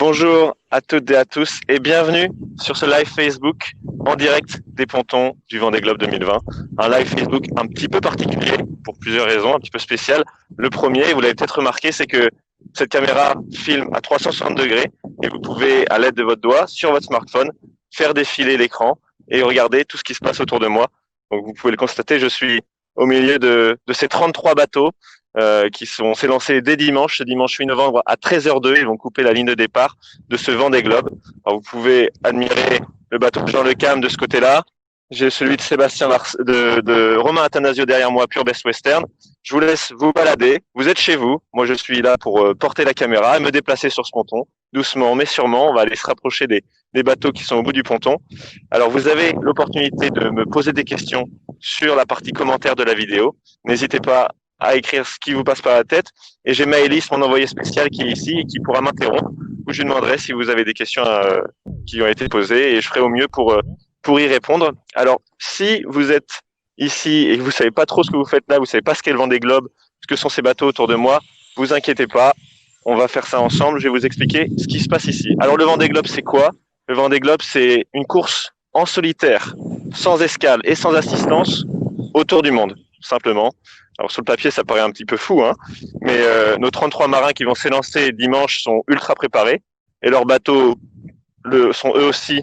Bonjour à toutes et à tous et bienvenue sur ce live Facebook en direct des pontons du Vendée Globe 2020. Un live Facebook un petit peu particulier pour plusieurs raisons, un petit peu spécial. Le premier, vous l'avez peut-être remarqué, c'est que cette caméra filme à 360 degrés et vous pouvez, à l'aide de votre doigt, sur votre smartphone, faire défiler l'écran et regarder tout ce qui se passe autour de moi. Donc vous pouvez le constater, je suis au milieu de ces 33 bateaux s'est lancé dès dimanche, ce dimanche 8 novembre à 13h02. Ils vont couper la ligne de départ de ce Vendée Globe. Alors vous pouvez admirer le bateau de Jean Le Cam de ce côté-là. J'ai celui de de Romain Athanasio derrière moi, Pure Best Western. Je vous laisse vous balader. Vous êtes chez vous. Moi, je suis là pour porter la caméra et me déplacer sur ce ponton. Doucement, mais sûrement, on va aller se rapprocher des bateaux qui sont au bout du ponton. Alors, vous avez l'opportunité de me poser des questions sur la partie commentaire de la vidéo. N'hésitez pas à écrire ce qui vous passe par la tête. Et j'ai Maëlys, mon envoyé spécial, qui est ici et qui pourra m'interrompre, où je lui demanderai si vous avez des questions qui ont été posées et je ferai au mieux pour y répondre. Alors, si vous êtes ici et que vous savez pas trop ce que vous faites là, vous savez pas ce qu'est le Vendée Globe, ce que sont ces bateaux autour de moi, vous inquiétez pas, on va faire ça ensemble. Je vais vous expliquer ce qui se passe ici. Alors, le Vendée Globe, c'est quoi? Le Vendée Globe, c'est une course en solitaire, sans escale et sans assistance, autour du monde, simplement. Alors sur le papier, ça paraît un petit peu fou, hein, mais nos 33 marins qui vont s'élancer dimanche sont ultra préparés et leurs bateaux sont eux aussi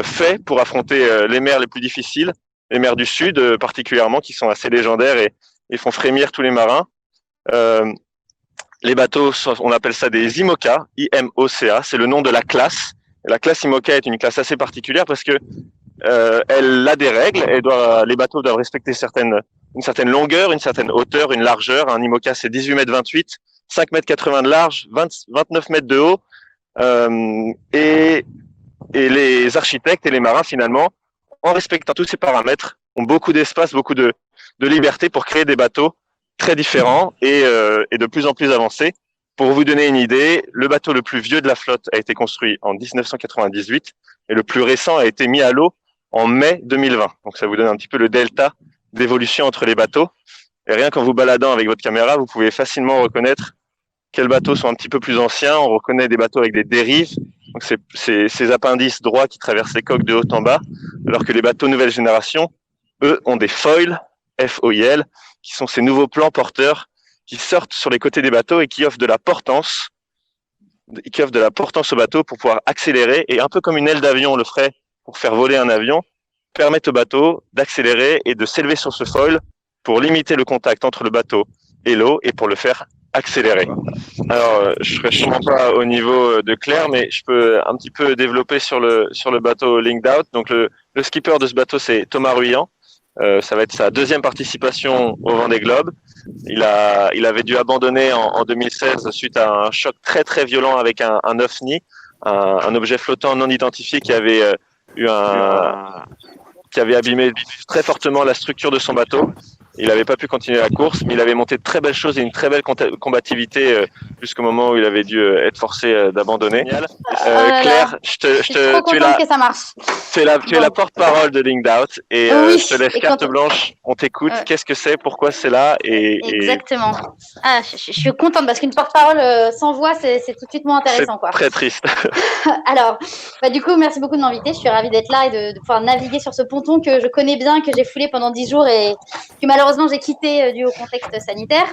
faits pour affronter les mers les plus difficiles, les mers du Sud particulièrement, qui sont assez légendaires et font frémir tous les marins. Les bateaux, on appelle ça des IMOCA, I-M-O-C-A, c'est le nom de la classe. Et la classe IMOCA est une classe assez particulière parce que elle a des règles. Les bateaux doivent respecter une certaine longueur, une certaine hauteur, une largeur. Un IMOCA, c'est 18 mètres 28, 5 mètres 80 de large, 29 mètres de haut. Et les architectes et les marins, finalement, en respectant tous ces paramètres, ont beaucoup d'espace, beaucoup de liberté pour créer des bateaux très différents et de plus en plus avancés. Pour vous donner une idée, le bateau le plus vieux de la flotte a été construit en 1998 et le plus récent a été mis à l'eau en mai 2020. Donc ça vous donne un petit peu le delta d'évolution entre les bateaux. Et rien qu'en vous baladant avec votre caméra, vous pouvez facilement reconnaître quels bateaux sont un petit peu plus anciens. On reconnaît des bateaux avec des dérives. Donc c'est ces appendices droits qui traversent les coques de haut en bas, alors que les bateaux nouvelle génération, eux, ont des foils, F-O-I-L, qui sont ces nouveaux plans porteurs qui sortent sur les côtés des bateaux et qui offrent de la portance au bateau pour pouvoir accélérer, et un peu comme une aile d'avion le ferait pour faire voler un avion, permettent au bateau d'accélérer et de s'élever sur ce foil pour limiter le contact entre le bateau et l'eau et pour le faire accélérer. Alors, je serai sûrement pas au niveau de Claire, mais je peux un petit peu développer sur le bateau Linked Out. Donc, le skipper de ce bateau, c'est Thomas Ruyant. Ça va être sa deuxième participation au Vendée Globe. Il avait dû abandonner en 2016 suite à un choc très très violent avec un ovni, un objet flottant non identifié qui avait abîmé très fortement la structure de son bateau. Il n'avait pas pu continuer la course, mais il avait monté de très belles choses et une très belle combativité jusqu'au moment où il avait dû être forcé d'abandonner. Claire, tu es la porte-parole de Linked Out et oui, je te laisse carte blanche. On t'écoute. Qu'est-ce que c'est? Pourquoi c'est là? Exactement. Ah, je suis contente parce qu'une porte-parole sans voix, c'est tout de suite moins intéressant, quoi. Très triste. Alors, du coup, merci beaucoup de m'inviter. Je suis ravie d'être là et de pouvoir naviguer sur ce ponton que je connais bien, que j'ai foulé pendant 10 jours et que malheureusement j'ai quitté dû au contexte sanitaire.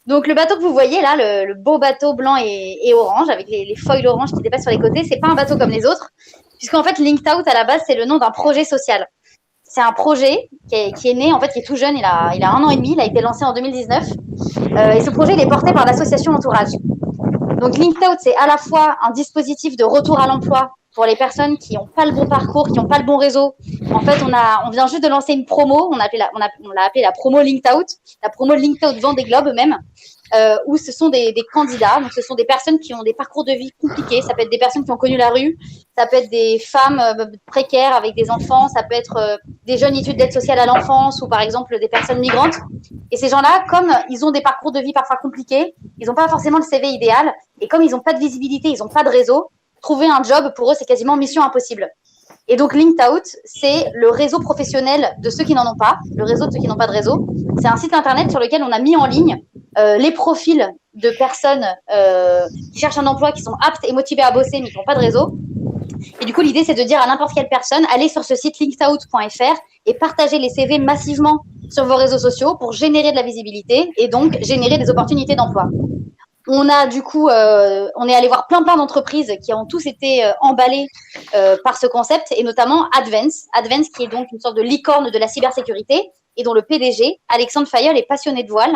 Donc le bateau que vous voyez là, le beau bateau blanc et orange avec les foils orange qui dépassent sur les côtés, c'est pas un bateau comme les autres, puisqu'en fait Linked Out à la base c'est le nom d'un projet social. C'est un projet qui est né, en fait, qui est tout jeune, il a 1 an et demi, il a été lancé en 2019. Et ce projet, il est porté par l'association Entourage. Donc Linked Out, c'est à la fois un dispositif de retour à l'emploi pour les personnes qui n'ont pas le bon parcours, qui n'ont pas le bon réseau. En fait, on vient juste de lancer une promo, on l'a appelée la promo Linked Out, la promo Linked Out Vendée Globe même, où ce sont des candidats, donc ce sont des personnes qui ont des parcours de vie compliqués, ça peut être des personnes qui ont connu la rue, ça peut être des femmes précaires avec des enfants, ça peut être des jeunes issus d'aide sociale à l'enfance ou par exemple des personnes migrantes. Et ces gens-là, comme ils ont des parcours de vie parfois compliqués, ils n'ont pas forcément le CV idéal, et comme ils n'ont pas de visibilité, ils n'ont pas de réseau, trouver un job, pour eux, c'est quasiment mission impossible. Et donc, Linked Out, c'est le réseau professionnel de ceux qui n'en ont pas, le réseau de ceux qui n'ont pas de réseau. C'est un site internet sur lequel on a mis en ligne les profils de personnes qui cherchent un emploi, qui sont aptes et motivées à bosser, mais qui n'ont pas de réseau. Et du coup, l'idée, c'est de dire à n'importe quelle personne, allez sur ce site linkedout.fr et partagez les CV massivement sur vos réseaux sociaux pour générer de la visibilité et donc générer des opportunités d'emploi. On a du coup, on est allé voir plein d'entreprises qui ont tous été emballées par ce concept et notamment Advance qui est donc une sorte de licorne de la cybersécurité et dont le PDG, Alexandre Fayol, est passionné de voile.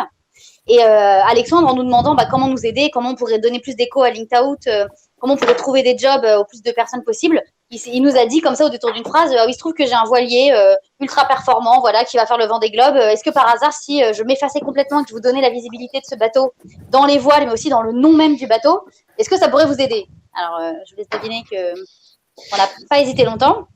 Et Alexandre, en nous demandant comment nous aider, comment on pourrait donner plus d'écho à Linked Out, comment on pourrait trouver des jobs au plus de personnes possible, il nous a dit comme ça au détour d'une phrase, il se trouve que j'ai un voilier ultra performant, voilà, qui va faire le Vendée Globe. Est-ce que par hasard, si je m'effaçais complètement et que je vous donnais la visibilité de ce bateau dans les voiles, mais aussi dans le nom même du bateau, est-ce que ça pourrait vous aider? Alors, je vous laisse deviner qu'on n'a pas hésité longtemps.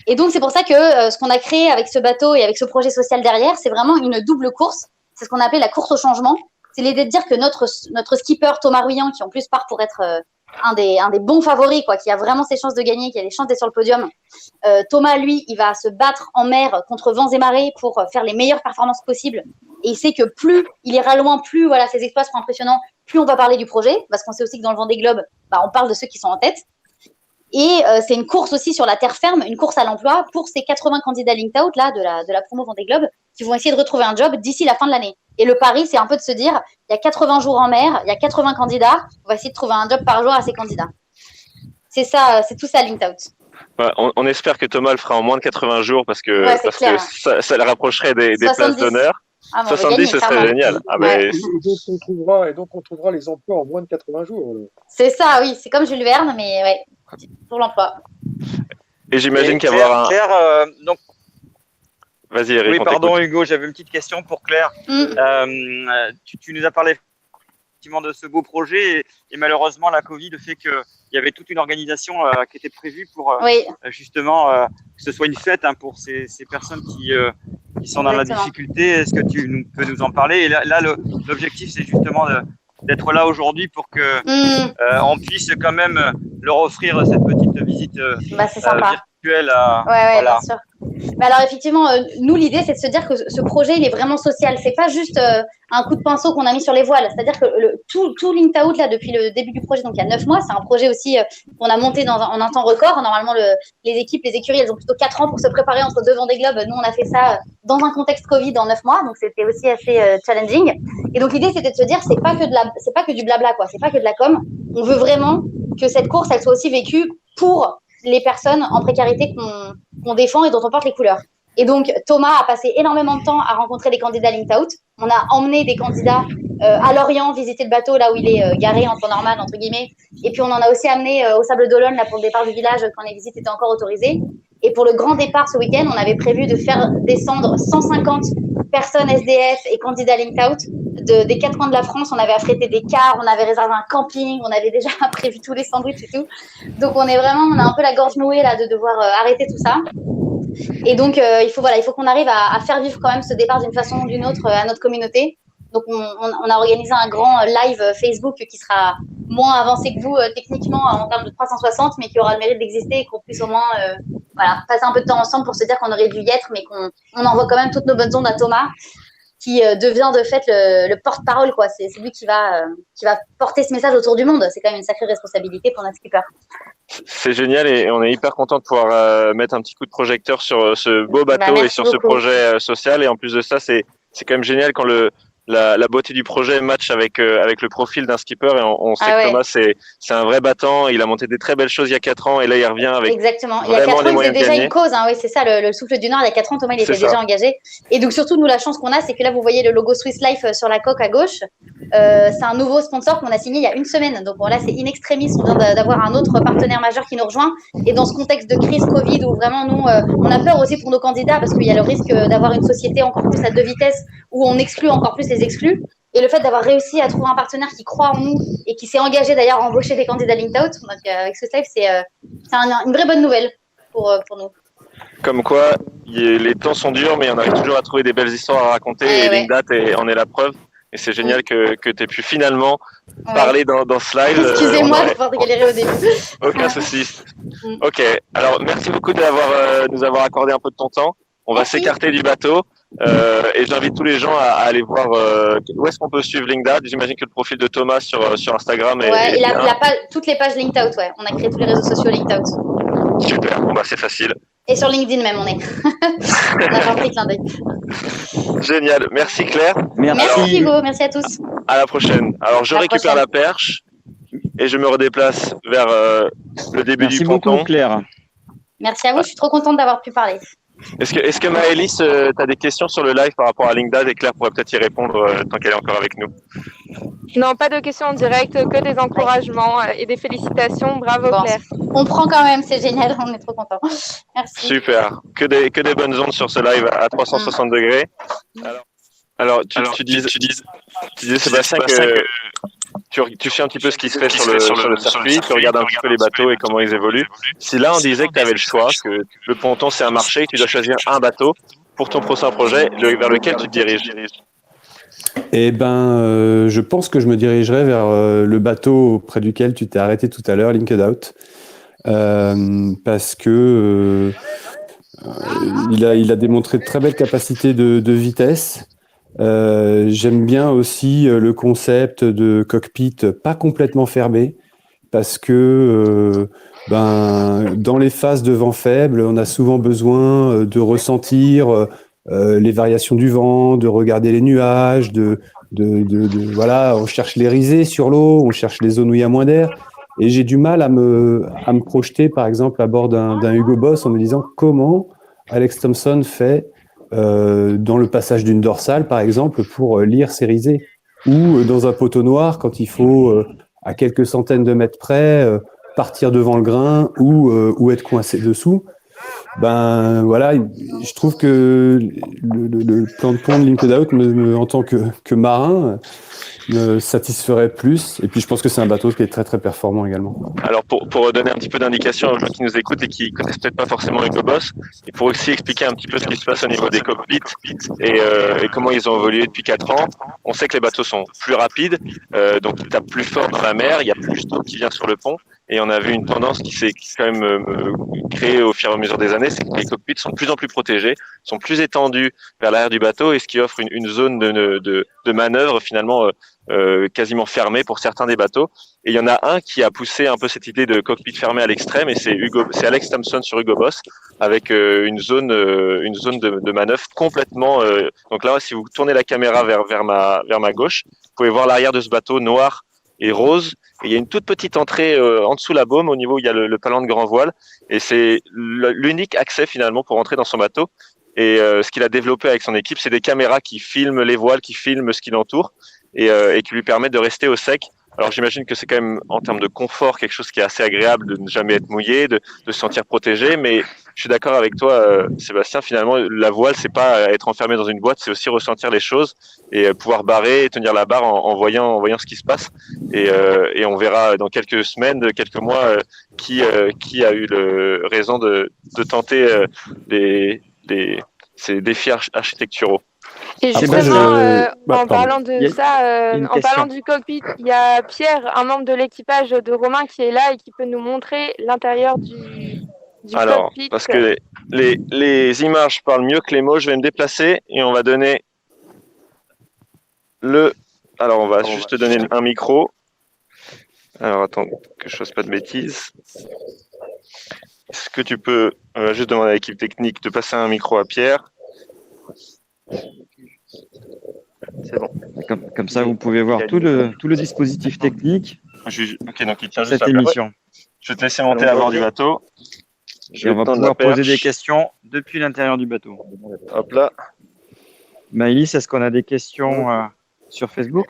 Et donc, c'est pour ça que ce qu'on a créé avec ce bateau et avec ce projet social derrière, c'est vraiment une double course. C'est ce qu'on appelle la course au changement. C'est l'idée de dire que notre skipper Thomas Ruyant, qui en plus part pour être un des bons favoris, quoi, qui a vraiment ses chances de gagner, qui a les chances d'être sur le podium. Thomas, lui, il va se battre en mer contre vents et marées pour faire les meilleures performances possibles. Et il sait que plus il ira loin, plus voilà, ses exploits seront impressionnants, plus on va parler du projet, parce qu'on sait aussi que dans le Vendée Globe, on parle de ceux qui sont en tête. Et c'est une course aussi sur la terre ferme, une course à l'emploi pour ces 80 candidats Linked Out là, de la promo Vendée Globe qui vont essayer de retrouver un job d'ici la fin de l'année. Et le pari, c'est un peu de se dire, il y a 80 jours en mer, il y a 80 candidats, on va essayer de trouver un job par jour à ces candidats. C'est ça, c'est tout ça Linked Out. Ouais, on espère que Thomas le fera en moins de 80 jours parce que ça le rapprocherait des places d'honneur. 70, ce serait génial. Et donc on trouvera les emplois en moins de 80 jours. C'est ça, oui. C'est comme Jules Verne, mais ouais, pour l'emploi. Et j'imagine qu'avoir Claire, donc... Vas-y, Eric. Oui, pardon Hugo, j'avais une petite question pour Claire. Tu nous as parlé effectivement de ce beau projet et malheureusement la Covid fait qu'il y avait toute une organisation qui était prévue pour justement que ce soit une fête pour ces personnes qui sont dans la difficulté. Est-ce que tu peux nous en parler? Et là l'objectif, c'est justement d'être là aujourd'hui pour que on puisse quand même leur offrir cette petite visite virtuelle. Voilà. Bien sûr. Mais alors effectivement, nous l'idée c'est de se dire que ce projet il est vraiment social. C'est pas juste un coup de pinceau qu'on a mis sur les voiles. C'est-à-dire que tout Linked Out là depuis le début du projet, donc il y a 9 mois, c'est un projet aussi qu'on a monté en un temps record. Normalement les équipes, les écuries, elles ont plutôt 4 ans pour se préparer entre deux Vendée Globe. Nous on a fait ça dans un contexte Covid en 9 mois, donc c'était aussi assez challenging. Et donc l'idée c'était de se dire c'est pas que du blabla quoi, c'est pas que de la com. On veut vraiment que cette course elle soit aussi vécue pour les personnes en précarité qu'on défend et dont on porte les couleurs. Et donc, Thomas a passé énormément de temps à rencontrer des candidats Linked Out. On a emmené des candidats à Lorient visiter le bateau, là où il est garé en temps normal, entre guillemets. Et puis, on en a aussi amené au Sable d'Olonne, là, pour le départ du village, quand les visites étaient encore autorisées. Et pour le grand départ ce week-end, on avait prévu de faire descendre 150 personnes SDF et candidats Linked Out des 4 coins de la France. On avait affrété des cars, on avait réservé un camping, on avait déjà prévu tous les sandwichs et tout. Donc on a un peu la gorge nouée là de devoir arrêter tout ça. Et donc il faut qu'on arrive à faire vivre quand même ce départ d'une façon ou d'une autre à notre communauté. Donc on a organisé un grand live Facebook qui sera moins avancé que vous techniquement en termes de 360, mais qui aura le mérite d'exister et qu'on puisse au moins passer un peu de temps ensemble pour se dire qu'on aurait dû y être, mais qu'on envoie quand même toutes nos bonnes ondes à Thomas, qui devient de fait le porte-parole, quoi. C'est lui qui va porter ce message autour du monde. C'est quand même une sacrée responsabilité pour notre skipper. C'est génial et on est hyper content de pouvoir mettre un petit coup de projecteur sur ce beau bateau et sur ce projet social. Et en plus de ça, c'est quand même génial quand la beauté du projet match avec le profil d'un skipper et on sait que Thomas c'est un vrai battant, il a monté des très belles choses il y a 4 ans et là il revient avec exactement. Il y a 4 ans c'est déjà une cause, oui c'est ça le souffle du Nord. Il y a 4 ans Thomas il était déjà engagé et donc surtout nous la chance qu'on a c'est que là vous voyez le logo Swiss Life sur la coque à gauche, c'est un nouveau sponsor qu'on a signé il y a une semaine, donc bon, là c'est in extremis, on vient d'avoir un autre partenaire majeur qui nous rejoint et dans ce contexte de crise Covid où vraiment nous on a peur aussi pour nos candidats parce qu'il y a le risque d'avoir une société encore plus à 2 vitesses où on exclut encore plus les exclus. Et le fait d'avoir réussi à trouver un partenaire qui croit en nous et qui s'est engagé d'ailleurs à embaucher des candidats Linked Out, donc avec ce live, c'est une vraie bonne nouvelle pour nous. Comme quoi, les temps sont durs, mais on arrive toujours à trouver des belles histoires à raconter et Linked Out en est la preuve. Et c'est génial que tu aies pu finalement parler dans ce live. Excusez-moi de pouvoir galérer au début. Aucun souci. Ok, alors merci beaucoup de nous avoir accordé un peu de ton temps. On va s'écarter du bateau et j'invite tous les gens à aller voir où est-ce qu'on peut suivre Linked Out. J'imagine que le profil de Thomas sur Instagram est toutes les pages Linked Out, on a créé tous les réseaux sociaux Linked Out. Super, bon c'est facile. Et sur LinkedIn même, on est. On a gentil clin d'œil. Génial, merci Claire. Merci Hugo, merci à tous. À la prochaine. Alors je récupère la perche et je me redéplace vers le début du ponton. Merci beaucoup Claire. Merci à vous, je suis trop contente d'avoir pu parler. Est-ce que Maëlys, tu as des questions sur le live par rapport à Linked Out et Claire pourrait peut-être y répondre tant qu'elle est encore avec nous? Non, pas de questions en direct, que des encouragements et des félicitations. Bravo Claire. On prend quand même, c'est génial, on est trop contents. Merci. Super, que des bonnes ondes sur ce live à 360 degrés. Alors tu disais Sébastien que tu sais un petit peu ce qui se fait sur le circuit, tu regardes un petit peu les bateaux et comment ils évoluent. Si là on disait que tu avais le choix, que le ponton c'est un marché, que tu dois choisir un bateau pour ton prochain projet, vers lequel tu te diriges? Eh ben, je pense que je me dirigerai vers le bateau auprès duquel tu t'es arrêté tout à l'heure, Linked Out, parce que il a démontré de très belles capacités de vitesse. J'aime bien aussi le concept de cockpit pas complètement fermé, parce que dans les phases de vent faible, on a souvent besoin de ressentir les variations du vent, de regarder les nuages, voilà, on cherche les risées sur l'eau, on cherche les zones où il y a moins d'air. Et j'ai du mal à me projeter, par exemple, à bord d'un Hugo Boss en me disant comment Alex Thomson fait dans le passage d'une dorsale, par exemple, pour lire ses risées, ou dans un poteau noir quand il faut, à quelques centaines de mètres près, partir devant le grain ou être coincé dessous. Voilà, je trouve que le plan de pont de Linked Out, en tant que marin, me satisferait plus. Et puis, je pense que c'est un bateau qui est très, très performant également. Alors, pour donner un petit peu d'indication aux gens qui nous écoutent et qui connaissent peut-être pas forcément Hugo Boss, et pour aussi expliquer un petit peu ce qui se passe au niveau des cockpits et comment ils ont évolué depuis 4 ans, on sait que les bateaux sont plus rapides, donc ils tapent plus fort dans la mer, il y a plus d'eau qui vient sur le pont. Et on a vu une tendance qui s'est quand même créée au fur et à mesure des années, c'est que les cockpits sont de plus en plus protégés, sont plus étendus vers l'arrière du bateau, et ce qui offre une zone de manœuvre finalement quasiment fermée pour certains des bateaux. Et il y en a un qui a poussé un peu cette idée de cockpit fermé à l'extrême, et c'est Alex Thomson sur Hugo Boss, avec une zone de manœuvre complètement. Donc là, si vous tournez la caméra vers ma gauche, vous pouvez voir l'arrière de ce bateau noir et rose. Et il y a une toute petite entrée en dessous la baume, au niveau où il y a le palan de grand voile, et c'est l'unique accès finalement pour entrer dans son bateau. Et ce qu'il a développé avec son équipe, c'est des caméras qui filment les voiles, qui filment ce qui l'entoure, et qui lui permettent de rester au sec. Alors j'imagine que c'est quand même en termes de confort quelque chose qui est assez agréable de ne jamais être mouillé, de se sentir protégé, mais je suis d'accord avec toi Sébastien, finalement la voile c'est pas être enfermé dans une boîte, c'est aussi ressentir les choses et pouvoir barrer et tenir la barre en voyant ce qui se passe, et on verra dans quelques semaines, quelques mois qui a eu raison de tenter ces défis architecturaux. Et justement, en parlant de ça, en parlant du cockpit, il y a Pierre, un membre de l'équipage de Romain, qui est là et qui peut nous montrer l'intérieur du cockpit. Parce que les images parlent mieux que les mots, je vais me déplacer et on va donner Alors, on va juste donner un micro. Alors, attends, que je fasse pas de bêtises. Est-ce que tu peux juste demander à l'équipe technique de passer un micro à Pierre? C'est bon. Comme ça, vous pouvez voir tout le dispositif technique. Ok, donc il tient juste cette émission. Je vais te laisser monter à bord du bateau. Et on va pouvoir poser des questions depuis l'intérieur du bateau. Hop là. Maëlys, est-ce qu'on a des questions sur Facebook?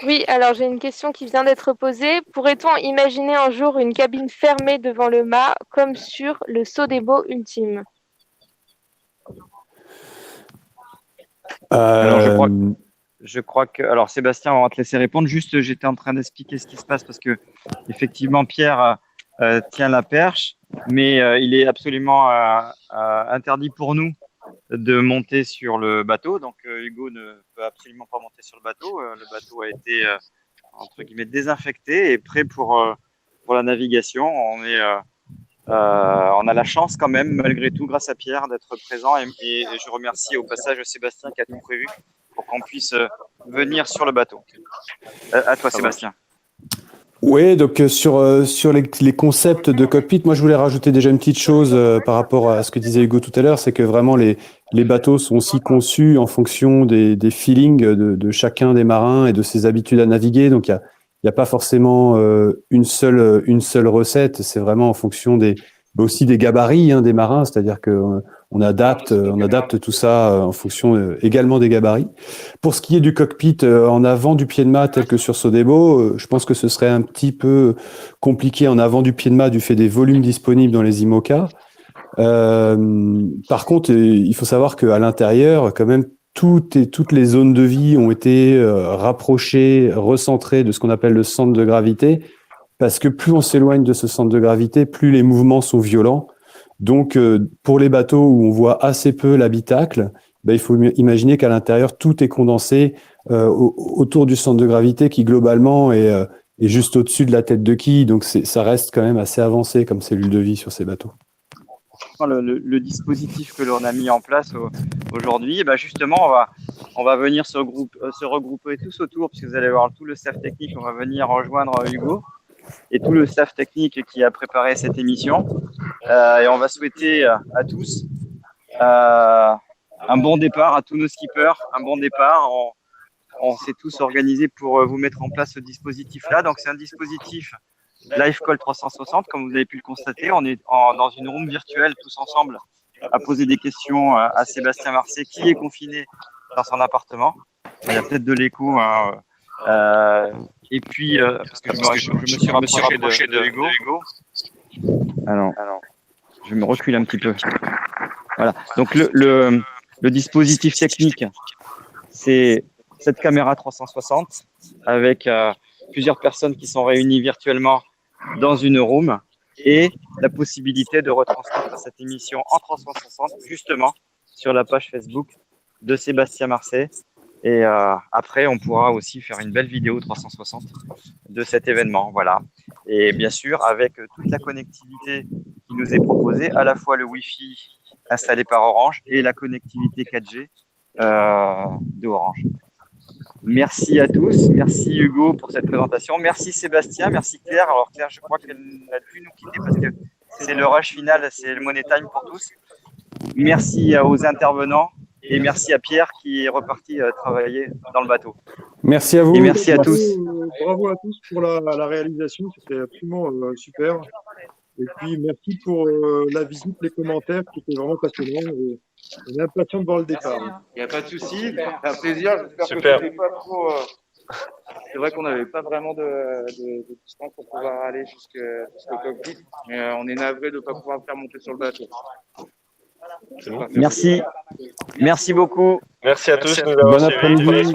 Oui, alors j'ai une question qui vient d'être posée. Pourrait-on imaginer un jour une cabine fermée devant le mât, comme sur le Sodebo Ultime? Alors, je crois que. Alors, Sébastien, on va te laisser répondre. Juste, j'étais en train d'expliquer ce qui se passe parce que, effectivement, Pierre tient la perche, mais il est absolument interdit pour nous de monter sur le bateau. Donc, Hugo ne peut absolument pas monter sur le bateau. Le bateau a été, entre guillemets, désinfecté et prêt pour la navigation. On a la chance quand même, malgré tout, grâce à Pierre, d'être présent. Et je remercie au passage Sébastien qui a tout prévu pour qu'on puisse venir sur le bateau. À toi, Sébastien. Oui, donc sur les concepts de cockpit, moi je voulais rajouter déjà une petite chose par rapport à ce que disait Hugo tout à l'heure, c'est que vraiment les bateaux sont aussi conçus en fonction des feelings de chacun des marins et de ses habitudes à naviguer. Donc il y a pas forcément une seule recette, c'est vraiment en fonction aussi des gabarits des marins, c'est-à-dire que on adapte tout ça en fonction également des gabarits. Pour ce qui est du cockpit en avant du pied de mât tel que sur Sodebo, je pense que ce serait un petit peu compliqué en avant du pied de mât du fait des volumes disponibles dans les IMOCA. Par contre, il faut savoir qu'à l'intérieur, quand même, toutes les zones de vie ont été rapprochées, recentrées de ce qu'on appelle le centre de gravité, parce que plus on s'éloigne de ce centre de gravité, plus les mouvements sont violents. Donc, pour les bateaux où on voit assez peu l'habitacle, il faut imaginer qu'à l'intérieur, tout est condensé autour du centre de gravité qui, globalement, est juste au-dessus de la tête de quille. Donc, ça reste quand même assez avancé comme cellule de vie sur ces bateaux. Le dispositif que l'on a mis en place aujourd'hui, justement, on va venir se regrouper tous autour, puisque vous allez voir tout le staff technique, on va venir rejoindre Hugo et tout le staff technique qui a préparé cette émission. Et on va souhaiter à tous un bon départ, à tous nos skippers, un bon départ. On s'est tous organisés pour vous mettre en place ce dispositif-là. Donc, c'est un dispositif Live Call 360, comme vous avez pu le constater. On est dans une room virtuelle tous ensemble à poser des questions à Sébastien Marcet, qui est confiné dans son appartement. Il y a peut-être de l'écho. Et puis, parce que je me suis rapproché de Hugo. Alors, je me recule un petit peu. Voilà. Donc, le dispositif technique, c'est cette caméra 360 avec plusieurs personnes qui sont réunies virtuellement dans une room et la possibilité de retransmettre cette émission en 360 justement sur la page Facebook de Sébastien Marcet. Et après, on pourra aussi faire une belle vidéo 360 de cet événement. Voilà. Et bien sûr, avec toute la connectivité qui nous est proposée, à la fois le Wi-Fi installé par Orange et la connectivité 4G de Orange. Merci à tous. Merci Hugo pour cette présentation. Merci Sébastien. Merci Claire. Alors Claire, je crois qu'elle a dû nous quitter parce que c'est le rush final, c'est le money time pour tous. Merci aux intervenants. Et merci à Pierre qui est reparti travailler dans le bateau. Merci à vous. Et merci à tous. Bravo à tous pour la réalisation, c'était absolument super. Et puis merci pour la visite, les commentaires qui étaient vraiment passionnants. On est impatient de voir le départ. Il n'y a pas de souci, c'est un plaisir. J'espère Super. que c'était pas trop. C'est vrai qu'on n'avait pas vraiment de distance pour pouvoir aller jusqu'au cockpit, mais on est navré de ne pas pouvoir faire monter sur le bateau. Merci. Merci beaucoup. Merci à tous. Bon après-midi.